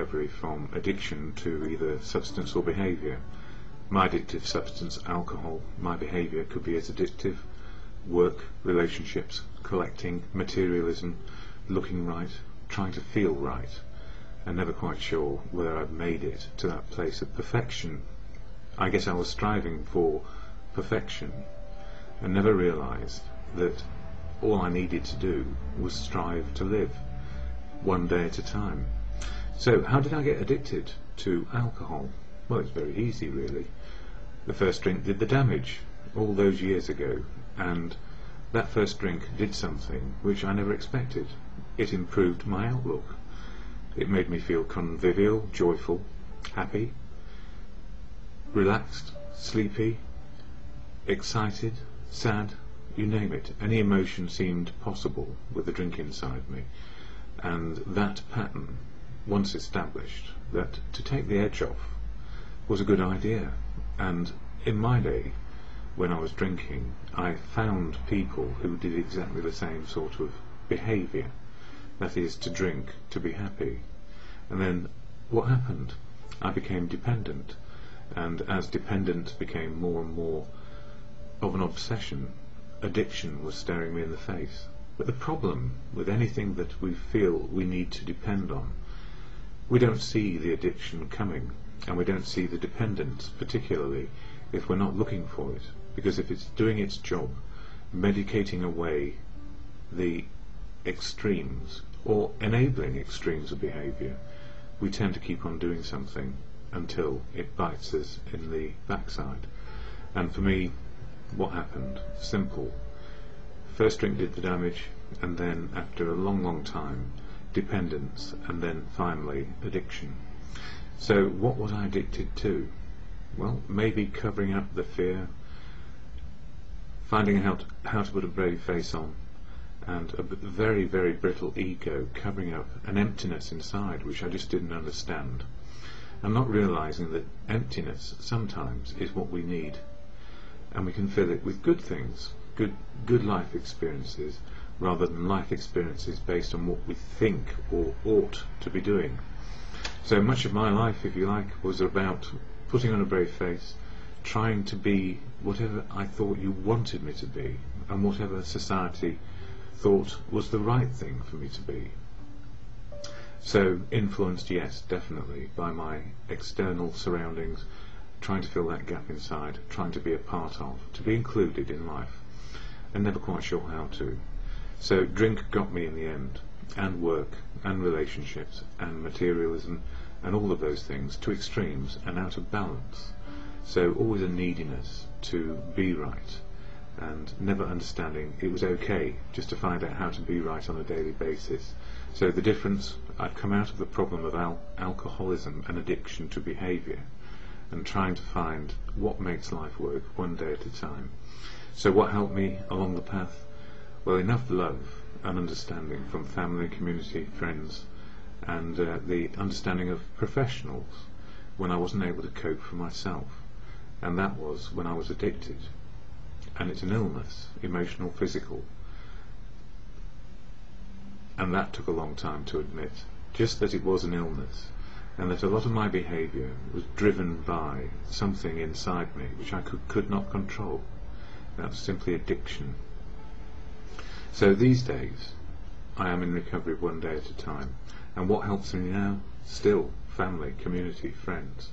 recovery from addiction to either substance or behaviour. My addictive substance, alcohol, my behaviour could be as addictive: work, relationships, collecting, materialism, looking right, trying to feel right, and never quite sure whether I've made it to that place of perfection. I guess I was striving for perfection and never realised that all I needed to do was strive to live one day at a time. So how did I get addicted to alcohol? Well, it's very easy really. The first drink did the damage all those years ago, and that first drink did something which I never expected. It improved my outlook. It made me feel convivial, joyful, happy, relaxed, sleepy, excited, sad, you name it. Any emotion seemed possible with the drink inside me. And that pattern, once established, that to take the edge off was a good idea. And in my day, when I was drinking, I found people who did exactly the same sort of behaviour, that is, to drink to be happy. And then what happened? I became dependent, and as dependence became more and more of an obsession, addiction was staring me in the face. But the problem with anything that we feel we need to depend on, we don't see the addiction coming, and we don't see the dependence, particularly if we're not looking for it, because if it's doing its job, medicating away the extremes or enabling extremes of behaviour, we tend to keep on doing something until it bites us in the backside. And for me, what happened? Simple. First drink did the damage, and then after a long time, dependence, and then finally addiction. So what was I addicted to? Well, maybe covering up the fear, finding out how to put a brave face on, and a very, very brittle ego covering up an emptiness inside which I just didn't understand, and not realising that emptiness sometimes is what we need, and we can fill it with good things, good life experiences, rather than life experiences based on what we think or ought to be doing. So much of my life, if you like, was about putting on a brave face, trying to be whatever I thought you wanted me to be, and whatever society thought was the right thing for me to be. So influenced, yes, definitely, by my external surroundings, trying to fill that gap inside, trying to be a part of, to be included in life, and never quite sure how to. So drink got me in the end, and work, and relationships, and materialism, and all of those things to extremes and out of balance. So always a neediness to be right, and never understanding it was okay just to find out how to be right on a daily basis. So the difference, I'd come out of the problem of alcoholism and addiction to behaviour, and trying to find what makes life work one day at a time. So what helped me along the path? Well, enough love and understanding from family, community, friends, and the understanding of professionals when I wasn't able to cope for myself, and that was when I was addicted. And it's an illness, emotional, physical, and that took a long time to admit, just that it was an illness, and that a lot of my behaviour was driven by something inside me which I could not control. That was simply addiction. So these days I am in recovery one day at a time, and what helps me now? Still family, community, friends,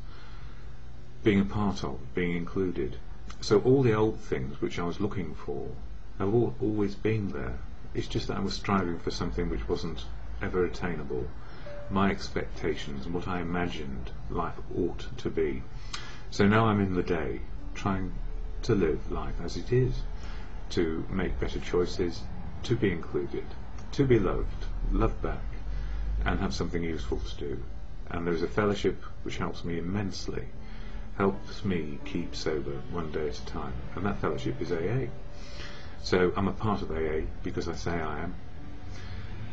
being a part of, being included. So all the old things which I was looking for have always been there. It's just that I was striving for something which wasn't ever attainable, my expectations and what I imagined life ought to be. So now I'm in the day, trying to live life as it is, to make better choices, to be included, to be loved, loved back, and have something useful to do. And there's a fellowship which helps me immensely, helps me keep sober one day at a time, and that fellowship is AA. So I'm a part of AA because I say I am.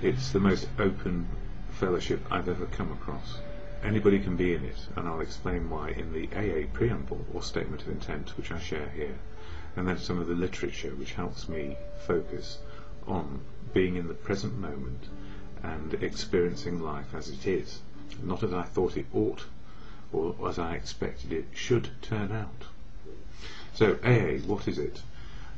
It's the most open fellowship I've ever come across. Anybody can be in it, and I'll explain why in the AA preamble or statement of intent which I share here, and then some of the literature which helps me focus on being in the present moment and experiencing life as it is. not as I thought it ought, or as I expected it should turn out. So AA, what is it?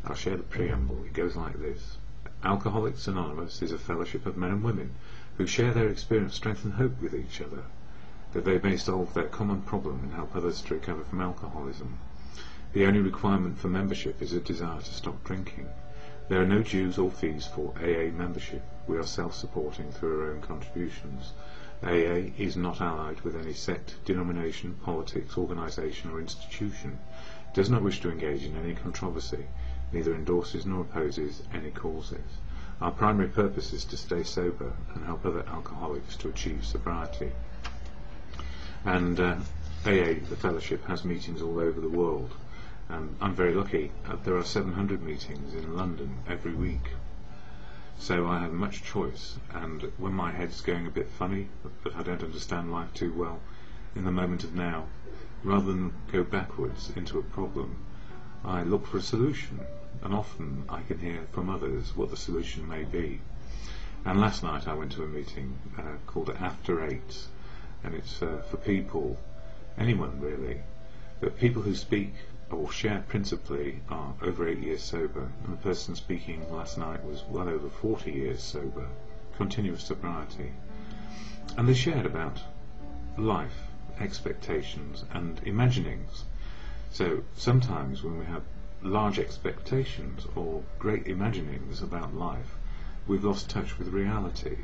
I'll share the preamble. It goes like this. Alcoholics Anonymous is a fellowship of men and women who share their experience, strength and hope with each other, that they may solve their common problem and help others to recover from alcoholism. The only requirement for membership is a desire to stop drinking. There are no dues or fees for AA membership. We are self-supporting through our own contributions. AA is not allied with any sect, denomination, politics, organisation or institution. It does not wish to engage in any controversy, neither endorses nor opposes any causes. Our primary purpose is to stay sober and help other alcoholics to achieve sobriety. And AA, the fellowship, has meetings all over the world. I'm very lucky. There are 700 meetings in London every week. So I have much choice, and when my head's going a bit funny, but I don't understand life too well, in the moment of now, rather than go backwards into a problem, I look for a solution, and often I can hear from others what the solution may be. And last night I went to a meeting called After Eight, and it's for people, anyone really, but people who speak or share principally are over 8 years sober, and the person speaking last night was well over 40 years sober, continuous sobriety. And they shared about life, expectations and imaginings. So sometimes when we have large expectations or great imaginings about life, we've lost touch with reality.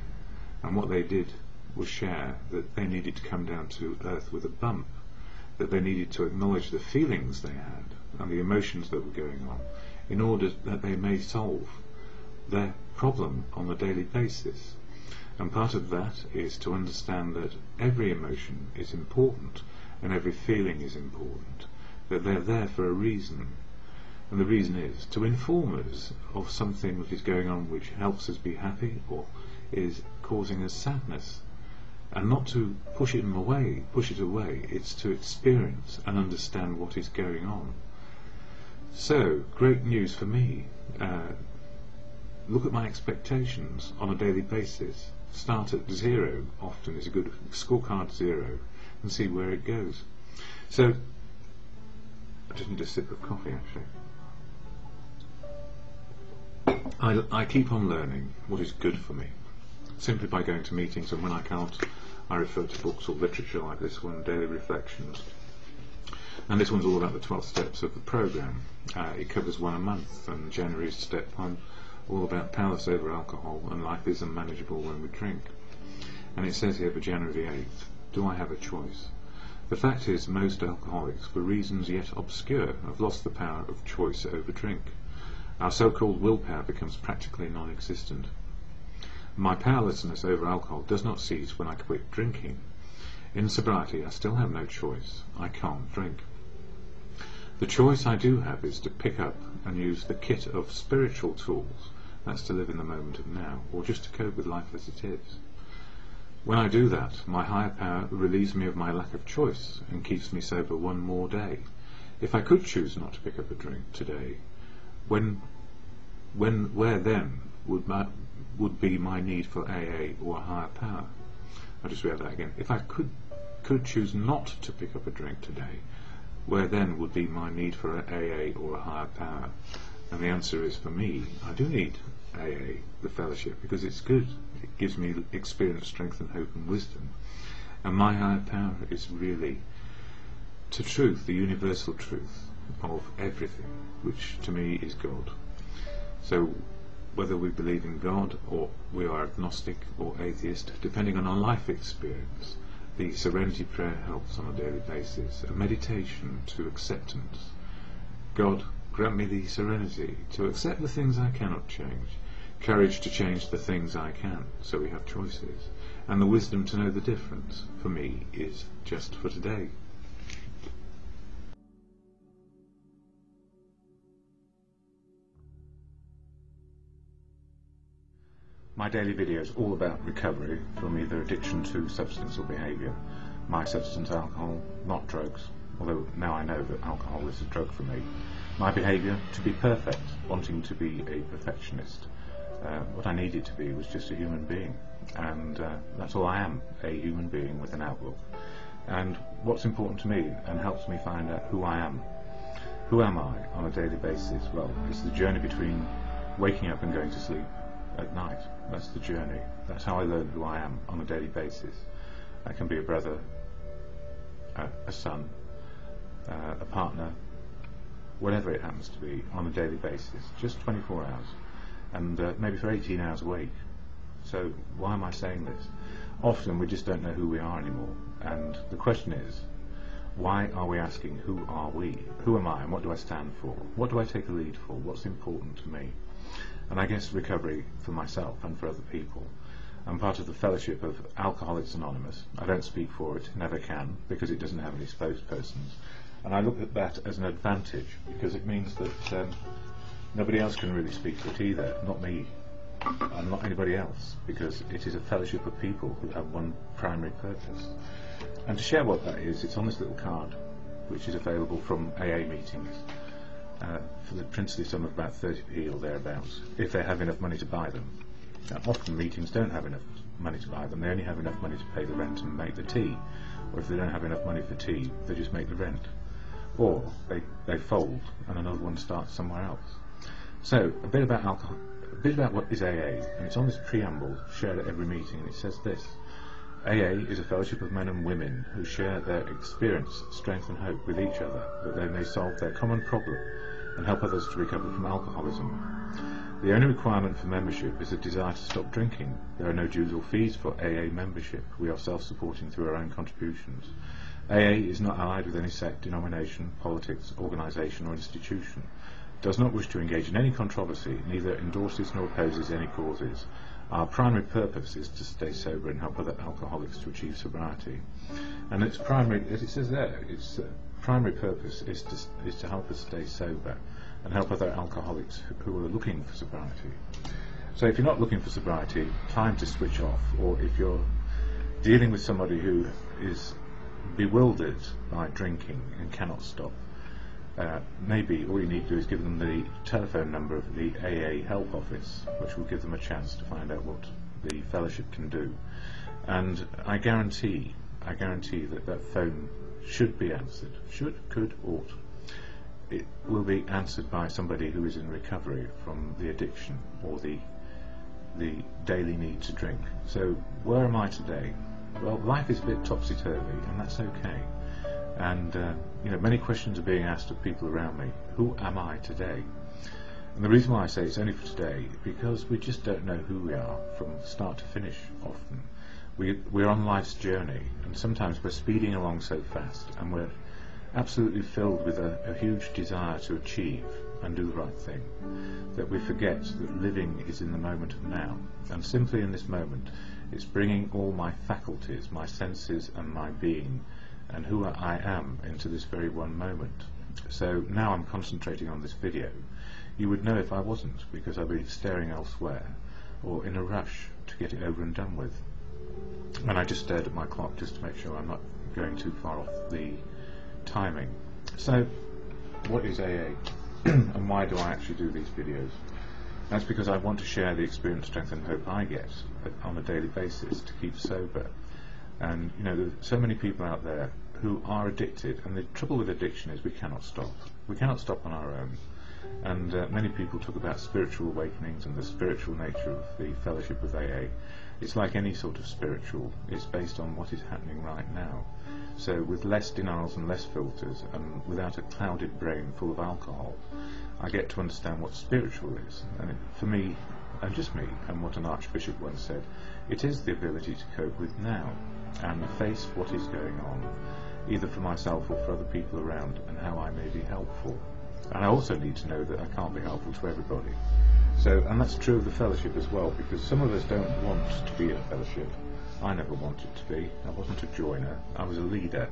And what they did was share that they needed to come down to earth with a bump, that they needed to acknowledge the feelings they had and the emotions that were going on in order that they may solve their problem on a daily basis. And part of that is to understand that every emotion is important and every feeling is important, that they're there for a reason. And the reason is to inform us of something that is going on which helps us be happy or is causing us sadness. And not to push it away, it's to experience and understand what is going on. So, great news for me. Look at my expectations on a daily basis. Start at 0, often is a good scorecard 0, and see where it goes. So, I just need a sip of coffee actually. I keep on learning what is good for me, simply by going to meetings, and when I can't, I refer to books or literature like this one, Daily Reflections. And this one's all about the 12 steps of the programme. It covers one a month, and January is step 1, all about powerless over alcohol, and life is unmanageable when we drink. And it says here for January the 8th, do I have a choice? The fact is, most alcoholics, for reasons yet obscure, have lost the power of choice over drink. Our so-called willpower becomes practically non-existent. My powerlessness over alcohol does not cease when I quit drinking. In sobriety, I still have no choice. I can't drink. The choice I do have is to pick up and use the kit of spiritual tools, that's to live in the moment of now, or just to cope with life as it is. When I do that, my higher power relieves me of my lack of choice and keeps me sober one more day. If I could choose not to pick up a drink today, where then would be my need for AA or a higher power? I'll just read that again. If I could choose not to pick up a drink today, where then would be my need for AA or a higher power? And the answer is, for me, I do need AA, the fellowship, because it's good. It gives me experience, strength and hope and wisdom. And my higher power is really to truth, the universal truth of everything, which to me is God. So whether we believe in God or we are agnostic or atheist, depending on our life experience, the serenity prayer helps on a daily basis, a meditation to acceptance. God, grant me the serenity to accept the things I cannot change, courage to change the things I can, so we have choices, and the wisdom to know the difference, for me, is just for today. My daily video is all about recovery from either addiction to substance or behaviour. My substance, alcohol, not drugs, although now I know that alcohol is a drug for me. My behaviour, to be perfect, wanting to be a perfectionist. What I needed to be was just a human being, and that's all I am, a human being with an outlook. And what's important to me and helps me find out who I am. Who am I on a daily basis? Well, it's the journey between waking up and going to sleep at night. That's the journey. That's how I learn who I am on a daily basis. I can be a brother, a son, a partner, whatever it happens to be on a daily basis, just 24 hours, and maybe for 18 hours awake. So why am I saying this? Often we just don't know who we are anymore, and the question is, why are we asking who are we? Who am I and what do I stand for? What do I take a lead for? What's important to me? And I guess recovery for myself and for other people. I'm part of the fellowship of Alcoholics Anonymous. I don't speak for it, never can, because it doesn't have any spokespersons. And I look at that as an advantage, because it means that nobody else can really speak for it either, not me, and not anybody else, because it is a fellowship of people who have one primary purpose. And to share what that is, it's on this little card, which is available from AA meetings, for the princely sum of about 30p or thereabouts, if they have enough money to buy them. Now, often meetings don't have enough money to buy them, they only have enough money to pay the rent and make the tea, or if they don't have enough money for tea, they just make the rent. Or they fold and another one starts somewhere else. So, a bit about alcohol, a bit about what is AA, and it's on this preamble shared at every meeting, and it says this: AA is a fellowship of men and women who share their experience, strength and hope with each other, that they may solve their common problem and help others to recover from alcoholism. The only requirement for membership is a desire to stop drinking. There are no dues or fees for AA membership. We are self-supporting through our own contributions. AA is not allied with any sect, denomination, politics, organisation or institution. Does not wish to engage in any controversy, neither endorses nor opposes any causes. Our primary purpose is to stay sober and help other alcoholics to achieve sobriety. And its primary, as it says there, its primary purpose is to help us stay sober and help other alcoholics who are looking for sobriety. So if you're not looking for sobriety, time to switch off, or if you're dealing with somebody who is bewildered by drinking and cannot stop, maybe all you need to do is give them the telephone number of the AA help office, which will give them a chance to find out what the fellowship can do. And I guarantee that that phone should be answered. Should, could, ought. It will be answered by somebody who is in recovery from the addiction or the daily need to drink. So where am I today? Well, life is a bit topsy-turvy, and that's okay. And many questions are being asked of people around me. Who am I today? And the reason why I say it's only for today, because we just don't know who we are from start to finish often. We're on life's journey, and sometimes we're speeding along so fast, and we're absolutely filled with a huge desire to achieve and do the right thing, that we forget that living is in the moment of now, and simply in this moment it's bringing all my faculties, my senses and my being and who I am into this very one moment. So now I'm concentrating on this video. You would know if I wasn't, because I'd be staring elsewhere or in a rush to get it over and done with. And I just stared at my clock just to make sure I'm not going too far off the timing. So what is AA and why do I actually do these videos? That's because I want to share the experience, strength and hope I get on a daily basis to keep sober. And there's so many people out there who are addicted, and the trouble with addiction is we cannot stop. We cannot stop on our own. And many people talk about spiritual awakenings and the spiritual nature of the fellowship of AA. It's like any sort of spiritual. It's based on what is happening right now. So with less denials and less filters, and without a clouded brain full of alcohol, I get to understand what spiritual is. And for me, and just me, and what an archbishop once said, it is the ability to cope with now and face what is going on, either for myself or for other people around, and how I may be helpful. And I also need to know that I can't be helpful to everybody. So, and that's true of the fellowship as well, because some of us don't want to be a fellowship. I never wanted to be. I wasn't a joiner. I was a leader.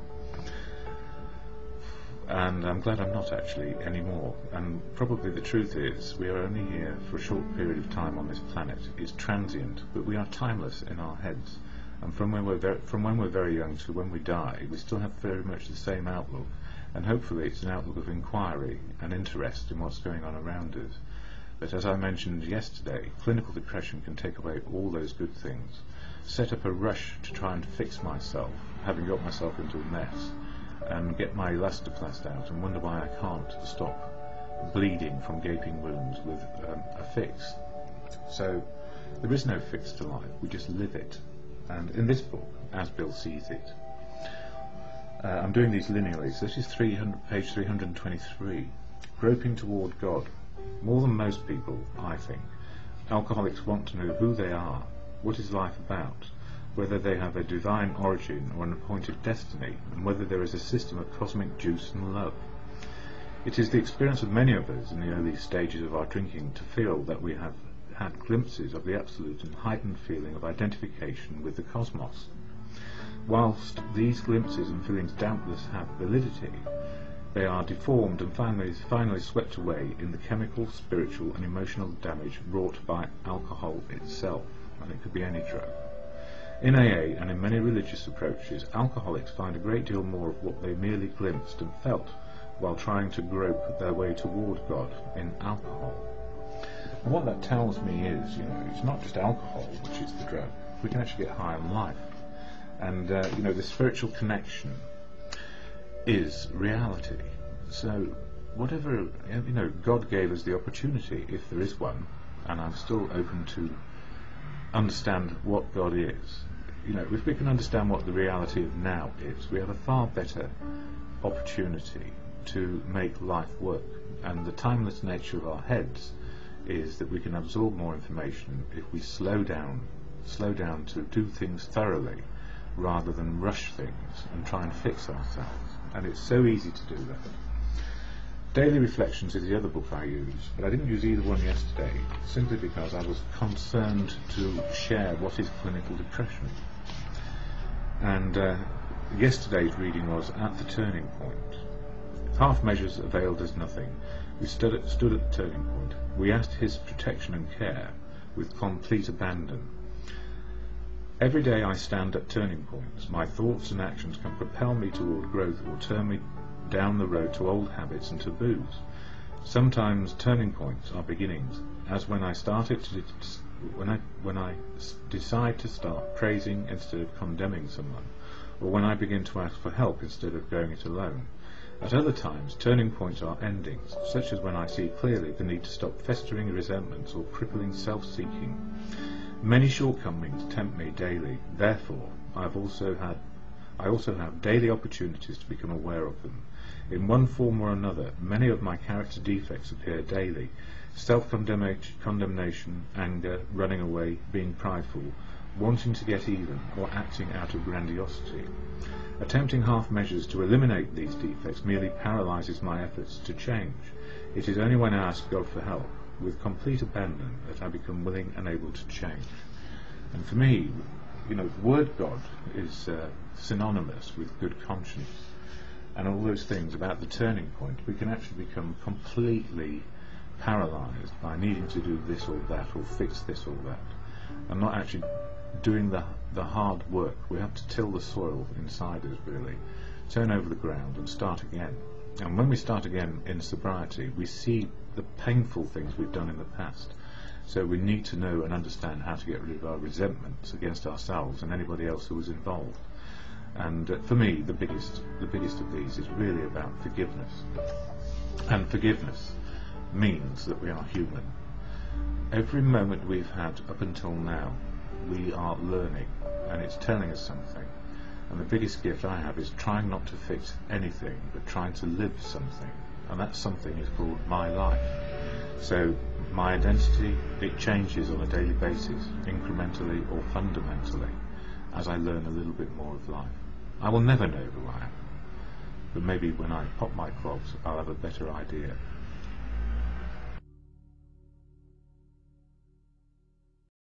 And I'm glad I'm not actually anymore. And probably the truth is, we are only here for a short period of time on this planet. It's transient, but we are timeless in our heads. And from when we're very young to when we die, we still have very much the same outlook. And hopefully it's an outlook of inquiry and interest in what's going on around us. But as I mentioned yesterday, clinical depression can take away all those good things, set up a rush to try and fix myself, having got myself into a mess, and get my elastoplast out and wonder why I can't stop bleeding from gaping wounds with a fix. So there is no fix to life, we just live it. And in this book, As Bill Sees It, I'm doing these linearly, so this is page 323, Groping Toward God. More than most people, I think, alcoholics want to know who they are, what is life about, whether they have a divine origin or an appointed destiny, and whether there is a system of cosmic juice and love. It is the experience of many of us in the early stages of our drinking to feel that we have had glimpses of the absolute and heightened feeling of identification with the cosmos. Whilst these glimpses and feelings doubtless have validity, they are deformed and finally swept away in the chemical, spiritual and emotional damage wrought by alcohol itself, and it could be any drug. In AA and in many religious approaches, alcoholics find a great deal more of what they merely glimpsed and felt while trying to grope their way toward God in alcohol. And what that tells me is, it's not just alcohol which is the drug. We can actually get high on life. And, the spiritual connection is reality. So whatever, God gave us the opportunity, if there is one, and I'm still open to understand what God is. If we can understand what the reality of now is, we have a far better opportunity to make life work. And the timeless nature of our heads is that we can absorb more information if we slow down to do things thoroughly rather than rush things and try and fix ourselves. And it's so easy to do that. Daily Reflections is the other book I use, but I didn't use either one yesterday simply because I was concerned to share what is clinical depression. And yesterday's reading was At the Turning Point. Half measures availed us nothing. We stood at the turning point. We asked his protection and care with complete abandon. Every day I stand at turning points. My thoughts and actions can propel me toward growth or turn me down the road to old habits and taboos. Sometimes turning points are beginnings, as when I decide to start praising instead of condemning someone, or when I begin to ask for help instead of going it alone. At other times, turning points are endings, such as when I see clearly the need to stop festering resentments or crippling self-seeking. Many shortcomings tempt me daily, therefore I also have daily opportunities to become aware of them. In one form or another, many of my character defects appear daily: self-condemnation, anger, running away, being prideful, wanting to get even, or acting out of grandiosity. Attempting half measures to eliminate these defects merely paralyzes my efforts to change. It is only when I ask God for help, with complete abandon, that I become willing and able to change. And for me, the word God is synonymous with good conscience and all those things about the turning point. We can actually become completely paralyzed by needing to do this or that, or fix this or that, and not actually doing the hard work. We have to till the soil inside us, really, turn over the ground and start again. And when we start again in sobriety, we see the painful things we've done in the past. So we need to know and understand how to get rid of our resentments against ourselves and anybody else who was involved. And for me, the biggest of these is really about forgiveness. And forgiveness means that we are human. Every moment we've had up until now, we are learning, and it's telling us something. And the biggest gift I have is trying not to fix anything, but trying to live something. And that something is called my life. So my identity, it changes on a daily basis, incrementally or fundamentally, as I learn a little bit more of life. I will never know who I am, but maybe when I pop my clogs, I'll have a better idea.